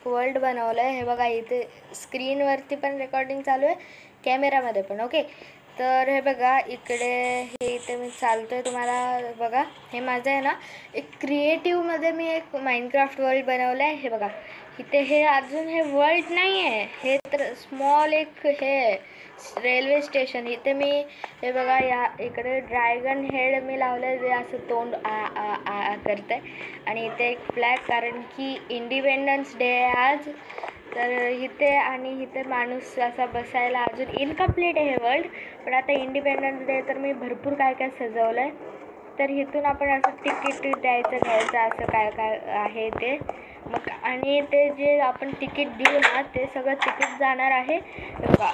World बनवलं आहे. हे बघा इथे स्क्रीनवरती पण रेकॉर्डिंग चालू आहे, कॅमेरामध्ये पण. ओके, तर हे बघा इकडे हे इथे मी चालतो आहे तुम्हाला बघा. हे माझं आहे ना एक क्रिएटिव्हमध्ये मी एक माइनक्राफ्ट वर्ल्ड बनवलं आहे. हे बघा इथे हे अजून हे वर्ल्ड नाही आहे, हे तर स्मॉल एक हे रेल्वे स्टेशन. इथे मी हे बघा या इकडे ड्रॅगन हेड मी लावलं आहे, जे असं तोंड आ आ आ करतं आहे. आणि इथे एक फ्लॅग, कारण की इंडिपेंडन्स डे आहे आज. तर इथे आणि इथे माणूस असा बसायला अजून इनकम्प्लीट आहे हे वर्ल्ड. पण आता इंडिपेंडन्स डे तर मी भरपूर काय काय सजवलं आहे. तर इथून आपण असं तिकीट घ्यायचं असं काय काय आहे ते. मग आणि ते जे आपण तिकीट देऊ ना ते सगळं तिकीट जाणार आहे बघा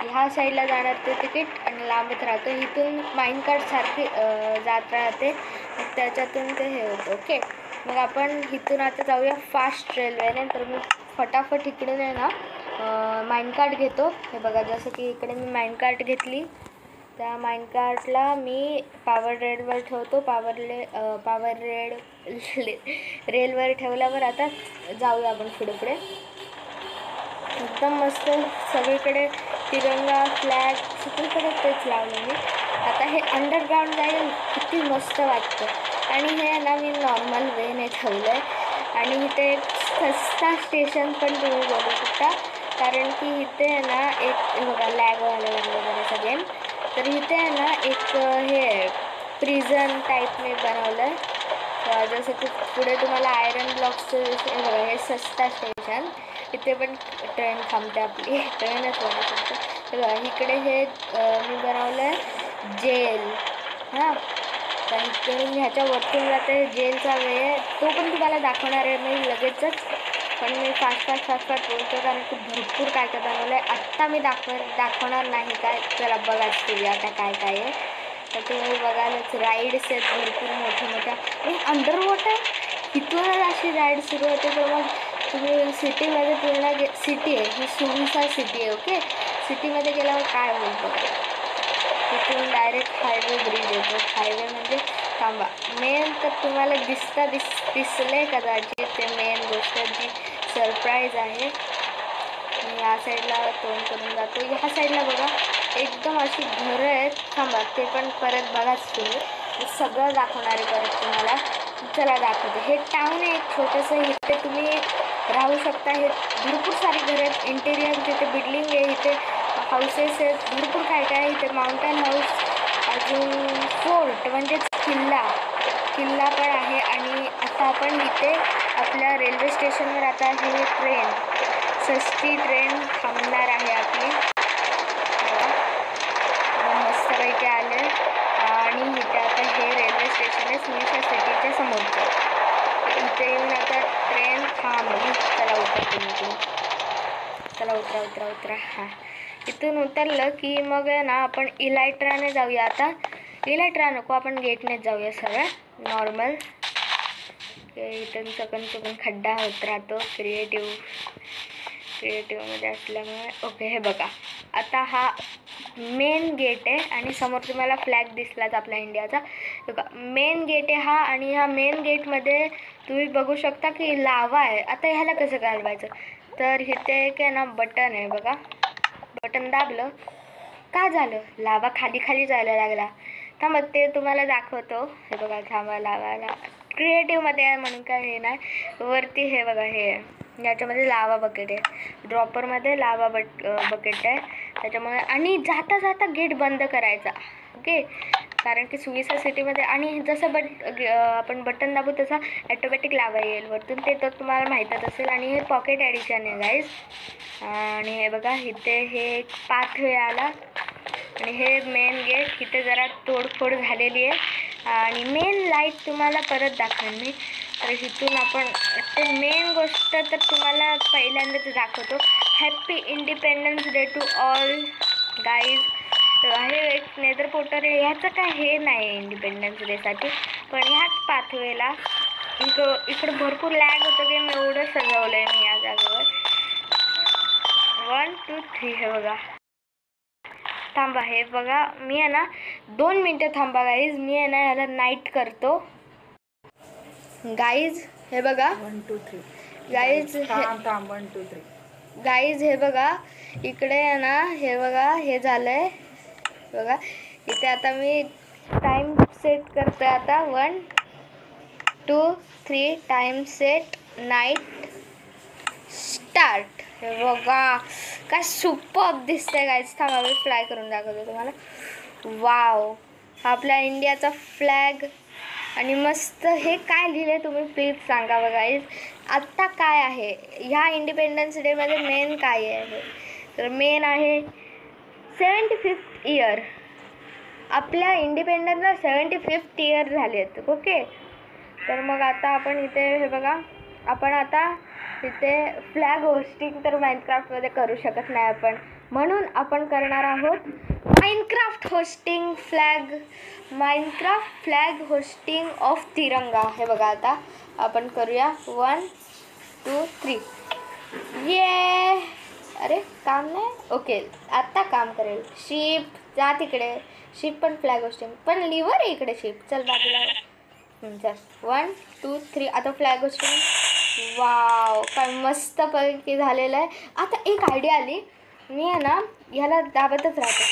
ह्या साईडला जाणार ते तिकीट, आणि लांबत राहतो. इथून माइनकार्टसारखी जात राहते, मग त्याच्यातून ते हे होतं. ओके, मग आपण इथून आता जाऊया फास्ट रेल्वेने. तर मी फटाफट इकडे आहे ना माइनकार्ट घेतो. हे बघा जसं की इकडे मी माइनकार्ट घेतली, त्या माइनकार्टला मी पॉवर रेडवर ठेवतो. पॉवर रेलवर ठेवल्यावर आता जाऊया आपण पुढे. एकदम मस्त सगळीकडे तिरंगा फ्लॅग सगळीकडे तेच लावलं मी. आता हे अंडरग्राऊंड जाईल, किती मस्त वाटतं. आणि हे ना मी नॉर्मल वेने ठेवलं आहे. आणि इथे एक सस्ता स्टेशन पण तुम्ही बघू शकता, कारण की इथे आहे ना एक बघा लॅगवाले वगैरे गेम. तर इथे आहे ना एक हे प्रिझन टाईप मी बनवलं आहे. जसं की पुढे तुम्हाला आयरन ब्लॉक्सचं हे बघा हे सस्ता स्टेशन. इथे पण ट्रेन थांबते आपली, ट्रेनच बनवू शकतो. हे बघा इकडे हे मी बनवलं आहे जेल. हां, तर इकडे मी ह्याच्यावरतून जाते जेलचा वे, तो पण तुम्हाला दाखवणार आहे मी लगेचच. पण मी फास्ट बोलतो, कारण की भरपूर काय काय बनवलं आहे. आत्ता मी दाखवणार नाही काय. चला बघा तुम्ही आता काय काय आहे. तर तुम्ही बघायलाच राईड्स आहेत भरपूर मोठ्या. आणि अंडर वॉटर इथूनच अशी राईड सुरू होते. तर मग तुम्ही सिटीमध्ये पूर्ण सिटी आहे ही सुविसा सिटी आहे. ओके, सिटीमध्ये गेल्यावर काय होईल बघा. तिथून डायरेक्ट हायवे ब्रिज येतो. हायवे म्हणजे थांबा, मेन तर तुम्हाला दिसले कदाचित ते मेन गोष्ट जी सरप्राईज आहे. मी या साईडला तोंड करून जातो. ह्या साईडला बघा एकदम अशी घरं आहेत. थांबा, ते पण परत बघाच तुम्ही, सगळं दाखवणार आहे परत तुम्हाला. चला दाखवते. हे टाऊन आहे एक छोटंसं, इथे तुम्ही राहू शकता. हे भरपूर सारी घरं आहेत, इंटेरियर तिथे बिल्डिंग आहे, इथे हाऊसेस आहेत, भरपूर काय काय. इथे माउंटन हाऊस, अजून फोर्ट म्हणजेच किल्ला पण आहे. आणि आता आपण इथे आपल्या रेल्वे स्टेशनवर आता हे ट्रेन सस्ती ट्रेन थांबणार आहे आपली. मस्तपैकी आले. आणि इथे आता हे रेल्वे स्टेशन आहे सुविसा सिटीच्या समोरचं. इथे येऊन आता ट्रेन थांबली. चला उतरते मी इथून. चला उतरा. हां, इथून उतरलं की मग आहे ना आपण इलायट्राने जाऊया. आता इलायट्रा नको, आपण गेटनेच जाऊया सगळं नॉर्मल. इथून चकन खड्डा होत राहतो क्रिएटिव्हमध्ये असल्यामुळे. ओके, हे बघा आता हा मेन गेट आहे आणि समोर तुम्हाला फ्लॅग दिसलाच आपल्या इंडियाचा. बघा मेन गेट आहे हा. आणि ह्या मेन गेटमध्ये तुम्ही बघू शकता की लावा आहे. आता ह्याला कसं घालवायचं, तर इथे एक आहे ना बटन आहे बघा. बटन दाबलं का झालं, लावा खाली जायला लागला. थांबा ते तुम्हाला दाखवतो. हे बघा थांबा, लावायला क्रिएटिव्हमध्ये आहे म्हणून काय हे नाही. वरती हे बघा हे याच्यामध्ये लावा बकेट आहे, ड्रॉपरमध्ये लावा बकेट आहे त्याच्यामुळे. आणि जाता गेट बंद करायचा. ओके, कारण की सुविसा सिटीमध्ये आणि जसं आपण बटन दाबू तसा ॲटोमॅटिक लावा येईल वरतून, ते तर तुम्हाला माहीतच असेल. आणि हे पॉकेट ॲडिशन आहे गाईज. आणि हे बघा इथे हे एक पाथवे आला. आणि हे मेन गेट, इथे जरा तोडफोड झालेली आहे. आणि मेन लाईट तुम्हाला परत दाखवेन मी. तर इथून आपण ते मेन गोष्ट तर तुम्हाला पहिल्यांदाच दाखवतो. Happy independence day to all guys. हे एक नेदर पोर्टर आहे, ह्याचं काय हे नाही आहे इंडिपेंडन्स डेसाठी. पण ह्याच पाथवेला इकडं भरपूर लॅग होतं की मी एवढं सजवलं आहे मी या जागेवर. 1 2 3 हे बघा. थांबा, हे बघा मी आहे ना 2 मिनटं थांबा गाईज. मी आहे ना याला नाईट करतो गाईज. हे बघा 1 2 3 गाईज 1 2 3 गाईज हे बघा इकडे आहे ना, हे बघा हे झालंय बघा इथे. आता मी टाइम सेट करते आता 1 2 3 टाइम सेट नाईट स्टार्ट. हे बघा काय सुपर दिसतंय गाईज. थांबा मी फ्लाय करून दाखवते तुम्हाला. वाव, आपल्या इंडियाचा फ्लॅग आणि मस्त हे काय लिहिलंय तुम्ही प्लीज सांगा बघा गाईज. आत्ता काय आहे ह्या इंडिपेंडन्स डेमध्ये मेन काय आहे? तर मेन आहे 75th इयर. आपल्या इंडिपेंडन्सला 75th इयर झाले आहेत. ओके, तर मग आता आपण इथे हे बघा, आपण आता इथे फ्लॅग होस्टिंग तर माइनक्राफ्टमध्ये करू शकत नाही आपण, म्हणून आपण करणार आहोत Minecraft hosting flag, Minecraft flag hosting of तिरंगा. हे बघा आता आपण करूया 1 2 3. ये अरे काम नाही. ओके आत्ता काम करेल. शिप जा तिकडे. शिप पण फ्लॅग होस्टिंग पण लिव्हर आहे इकडे. शिप चल बाजूला. चल 1 2 3. आता फ्लॅग होस्टिंग. वाव काय मस्त पैकी झालेलं आहे. आता एक आयडिया आली, मी आहे ना ह्याला दाबतच राहते.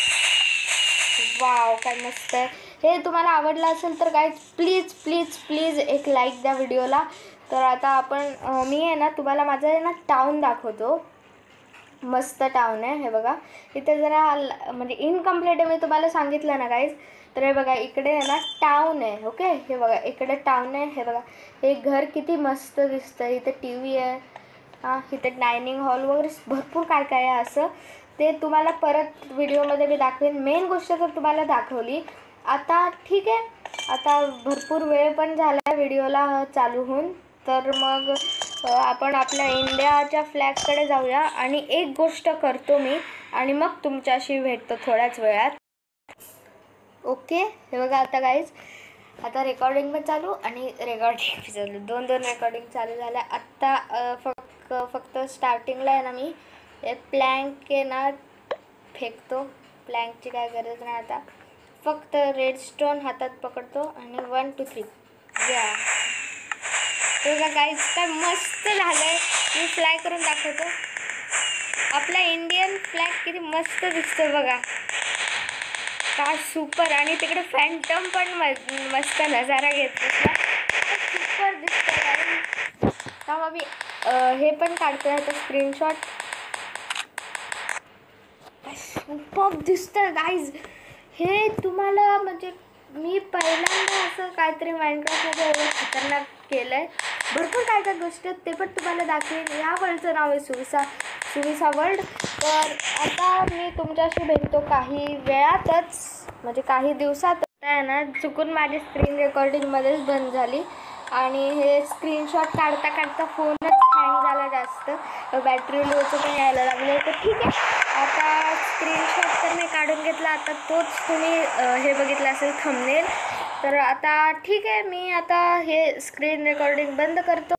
वाव काय मस्त आहे. हे तुम्हाला आवडलं असेल तर काय प्लीज प्लीज प्लीज एक लाईक द्या व्हिडिओला. तर आता आपण मी आहे ना तुम्हाला माझं आहे ना टाऊन दाखवतो. मस्त टाऊन आहे. हे बघा इथे जरा म्हणजे इनकम्प्लीट आहे, मी तुम्हाला सांगितलं ना गाईज. तर हे बघा इकडे आहे ना टाऊन आहे. ओके हे बघा इकडे टाऊन आहे. हे बघा हे घर किती मस्त दिसतं. इथे टी व्ही आहे. हां इथे डायनिंग हॉल वगैरे भरपूर काय काय आहे असं. ते तुम्हाला परत व्हिडिओमध्ये मी दाखवेन. मेन गोष्ट तर तुम्हाला दाखवली. आता ठीक आहे, आता भरपूर वेळ पण झाला आहे व्हिडिओला चालू होऊन. तर मग आपण आपल्या इंडियाच्या फ्लॅगकडे जाऊया आणि एक गोष्ट करतो मी आणि मग तुमच्याशी भेटतो थोड्याच वेळात. ओके हे बघा आता गाईज आता रेकॉर्डिंग पण चालू आणि रेकॉर्डिंग चालू, दोन रेकॉर्डिंग चालू झाल्या आत्ता. फक्त स्टार्टिंगला आहे ना मी प्लँक आहे ना फेकतो. प्लँकची काय गरज नाही आता. फक्त रेडस्टोन हातात पकडतो आणि 1 2 3 या. बघा गाईज काय मस्त झालं आहे. मी फ्लाय करून दाखवतो. आपला इंडियन फ्लॅग किती मस्त दिसतो बघा. काय सुपर. आणि तिकडे फॅन्टम पण मस्त नजारा घेतो. सुपर दिसतं गाईज. तेव्हा मी हे पण काढतो आहे तर स्क्रीनशॉट. सुपर दिसतं गाईज. हे तुम्हाला म्हणजे मी पहिल्यांदा असं काहीतरी माइनक्राफ्टमध्ये एवढं खतरनाक केलं आहे. भरपूर काय काय गोष्टी आहेत ते पण तुम्हाला दाखवेन. या वर्ल्डचं नाव आहे सुविसा वर्ल्ड. तर आता मी तुमच्याशी भेटतो काही वेळातच, म्हणजे काही दिवसात. आहे ना चुकून माझी स्क्रीन रेकॉर्डिंगमध्येच बंद झाली आणि हे स्क्रीनशॉट काढता काढता फोनच हँग झाला जास्त. बॅटरी लोचं पण यायला लागलं. तर ठीक आहे आता स्क्रीनशॉट तर मी काढून घेतला. आता तोच तुम्ही हे बघितलं असेल थंबनेल. तर आता ठीक आहे मी आता हे स्क्रीन रेकॉर्डिंग बंद करतो.